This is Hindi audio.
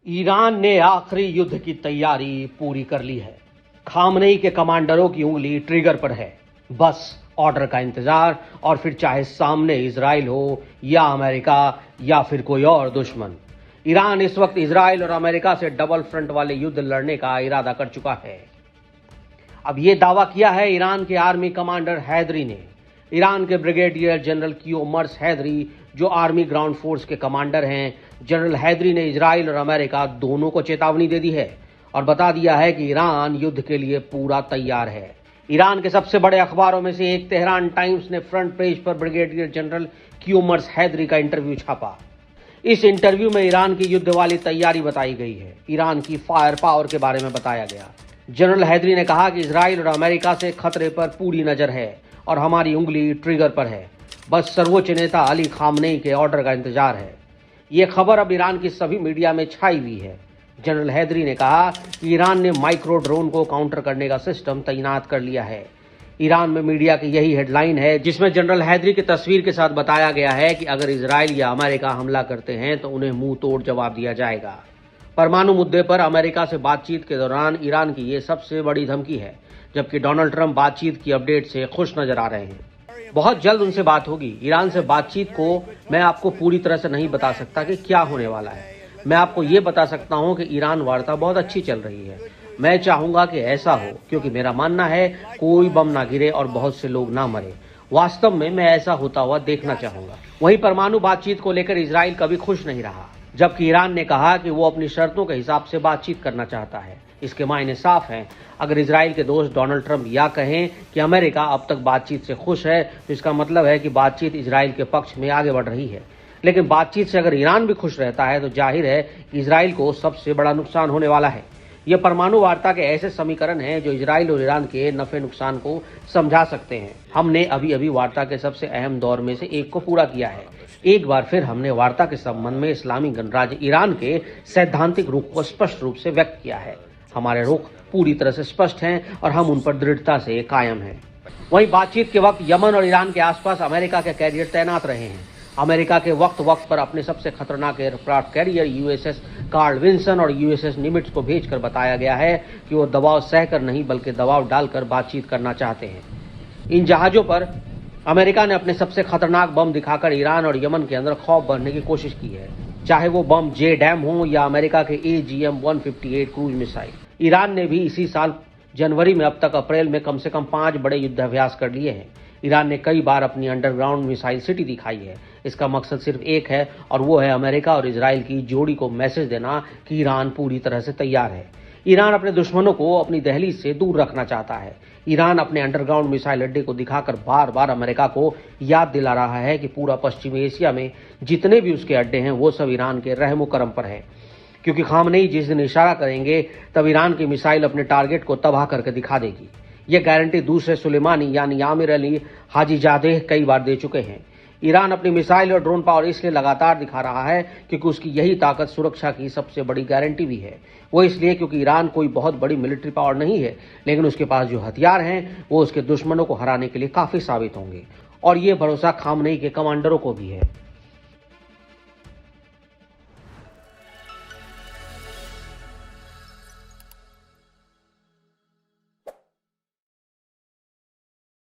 ईरान ने आखिरी युद्ध की तैयारी पूरी कर ली है। खामनेई के कमांडरों की उंगली ट्रिगर पर है। बस ऑर्डर का इंतजार, और फिर चाहे सामने इजराइल हो या अमेरिका या फिर कोई और दुश्मन। ईरान इस वक्त इजराइल और अमेरिका से डबल फ्रंट वाले युद्ध लड़ने का इरादा कर चुका है। अब यह दावा किया है ईरान के आर्मी कमांडर हैदरी ने। ईरान के ब्रिगेडियर जनरल क़यामत हैदरी, जो आर्मी ग्राउंड फोर्स के कमांडर हैं, जनरल हैदरी ने इजराइल और अमेरिका दोनों को चेतावनी दे दी है और बता दिया है कि ईरान युद्ध के लिए पूरा तैयार है। ईरान के सबसे बड़े अखबारों में से एक तेहरान टाइम्स ने फ्रंट पेज पर ब्रिगेडियर जनरल क़यामत हैदरी का इंटरव्यू छापा। इस इंटरव्यू में ईरान की युद्ध वाली तैयारी बताई गई है। ईरान की फायर पावर के बारे में बताया गया। जनरल हैदरी ने कहा कि इजराइल और अमेरिका से खतरे पर पूरी नजर है और हमारी उंगली ट्रिगर पर है। बस सर्वोच्च नेता अली खामनेई के ऑर्डर का इंतजार है। ये खबर अब ईरान की सभी मीडिया में छाई हुई है। जनरल हैदरी ने कहा कि ईरान ने माइक्रो ड्रोन को काउंटर करने का सिस्टम तैनात कर लिया है। ईरान में मीडिया की यही हेडलाइन है, जिसमें जनरल हैदरी की तस्वीर के साथ बताया गया है कि अगर इजराइल या अमेरिका हमला करते हैं तो उन्हें मुंह तोड़ जवाब दिया जाएगा। परमाणु मुद्दे पर अमेरिका से बातचीत के दौरान ईरान की ये सबसे बड़ी धमकी है, जबकि डोनाल्ड ट्रंप बातचीत की अपडेट से खुश नजर आ रहे हैं। बहुत जल्द उनसे बात होगी। ईरान से बातचीत को मैं आपको पूरी तरह से नहीं बता सकता कि क्या होने वाला है। मैं आपको ये बता सकता हूँ कि ईरान वार्ता बहुत अच्छी चल रही है। मैं चाहूंगा कि ऐसा हो, क्योंकि मेरा मानना है कोई बम ना गिरे और बहुत से लोग ना मरे। वास्तव में मैं ऐसा होता हुआ देखना चाहूंगा। वहीं परमाणु बातचीत को लेकर इजराइल कभी खुश नहीं रहा, जबकि ईरान ने कहा कि वो अपनी शर्तों के हिसाब से बातचीत करना चाहता है। इसके मायने साफ हैं। अगर इजराइल के दोस्त डोनाल्ड ट्रंप या कहें कि अमेरिका अब तक बातचीत से खुश है, तो इसका मतलब है कि बातचीत इजराइल के पक्ष में आगे बढ़ रही है। लेकिन बातचीत से अगर ईरान भी खुश रहता है तो जाहिर है कि इजराइल को सबसे बड़ा नुकसान होने वाला है। ये परमाणु वार्ता के ऐसे समीकरण हैं जो इजराइल और ईरान के नफे नुकसान को समझा सकते हैं। हमने अभी अभी वार्ता के सबसे अहम दौर में से एक को पूरा किया है। एक बार फिर हमने वार्ता के संबंध में इस्लामी गणराज्य ईरान के सैद्धांतिक रुख को स्पष्ट रूप से व्यक्त किया है। हमारे रुख पूरी तरह से स्पष्ट हैं और हम उन पर दृढ़ता से कायम हैं। वहीं बातचीत के वक्त यमन और ईरान के आसपास अमेरिका के कैरियर तैनात रहे हैं। अमेरिका के वक्त पर अपने सबसे खतरनाक aircraft carrier USS Carl Vinson और यूएसएस निमिट्ज को भेजकर बताया गया है कि वो दबाव सहकर नहीं बल्कि दबाव डालकर बातचीत करना चाहते हैं। इन जहाजों पर अमेरिका ने अपने सबसे खतरनाक बम दिखाकर ईरान और यमन के अंदर खौफ भरने की कोशिश की है, चाहे वो बम JDAM हो या अमेरिका के AGM-158 क्रूज मिसाइल। ईरान ने भी इसी साल जनवरी में अब तक अप्रैल में कम से कम 5 बड़े युद्धाभ्यास कर लिए हैं। ईरान ने कई बार अपनी अंडरग्राउंड मिसाइल सिटी दिखाई है। इसका मकसद सिर्फ एक है और वो है अमेरिका और इजराइल की जोड़ी को मैसेज देना कि ईरान पूरी तरह से तैयार है। ईरान अपने दुश्मनों को अपनी दहलीज से दूर रखना चाहता है। ईरान अपने अंडरग्राउंड मिसाइल अड्डे को दिखाकर बार बार अमेरिका को याद दिला रहा है कि पूरा पश्चिमी एशिया में जितने भी उसके अड्डे हैं वो सब ईरान के रहमो करम पर है, क्योंकि खामनेई जिस दिन इशारा करेंगे तब ईरान की मिसाइल अपने टारगेट को तबाह करके दिखा देगी। यह गारंटी दूसरे सुलेमानी यानी आमिर अली हाजीजादेह कई बार दे चुके हैं। ईरान अपनी मिसाइल और ड्रोन पावर इसलिए लगातार दिखा रहा है क्योंकि उसकी यही ताकत सुरक्षा की सबसे बड़ी गारंटी भी है। वो इसलिए क्योंकि ईरान कोई बहुत बड़ी मिलिट्री पावर नहीं है, लेकिन उसके पास जो हथियार हैं वो उसके दुश्मनों को हराने के लिए काफी साबित होंगे। और ये भरोसा खामनेई के कमांडरों को भी है।